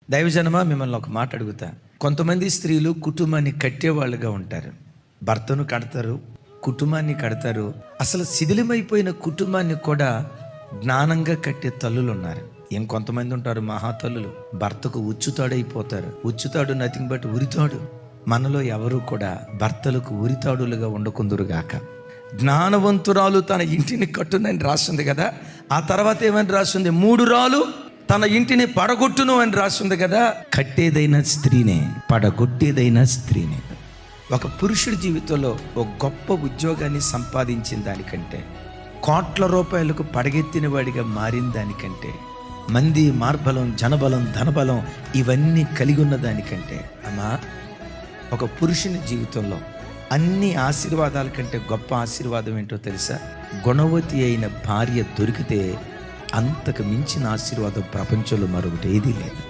దైవజనమా, మిమ్మల్ని ఒక మాట అడుగుతా. కొంతమంది స్త్రీలు కుటుంబాన్ని కట్టేవాళ్ళుగా ఉంటారు. భర్తను కడతారు, కుటుంబాన్ని కడతారు. అసలు శిథిలమైపోయిన కుటుంబాన్ని కూడా జ్ఞానంగా కట్టే తల్లులు ఉన్నారు. ఇంకొంతమంది ఉంటారు మహాతల్లులు, భర్తకు ఉచ్చుతాడైపోతారు. ఉచ్చుతాడు నథింగ్ బట్ ఉరితాడు. మనలో ఎవరు కూడా భర్తలకు ఉరితాడులుగా ఉండకుందురుగాక. జ్ఞానవంతురాలు తన ఇంటిని కట్టునని రాస్తుంది కదా. ఆ తర్వాత ఏమని రాస్తుంది? 3 రాళ్ళు తన ఇంటిని పడగొట్టును అని రాస్తుంది కదా. కట్టేదైనా స్త్రీనే, పడగొట్టేదైనా స్త్రీనే. ఒక పురుషుడి జీవితంలో ఒక గొప్ప ఉద్యోగాన్ని సంపాదించిన దానికంటే, కోట్ల రూపాయలకు పడగెత్తిన వాడిగా మారిన దానికంటే, మంది మార్బలం, జనబలం, ధనబలం ఇవన్నీ కలిగి ఉన్న దానికంటే, అమ్మా, ఒక పురుషుని జీవితంలో అన్ని ఆశీర్వాదాల కంటే గొప్ప ఆశీర్వాదం ఏంటో తెలుసా? గుణవతి అయిన భార్య దొరికితే అంతకు మించిన ఆశీర్వాదం ప్రపంచంలో మరొకటి ఏదీ లేదు.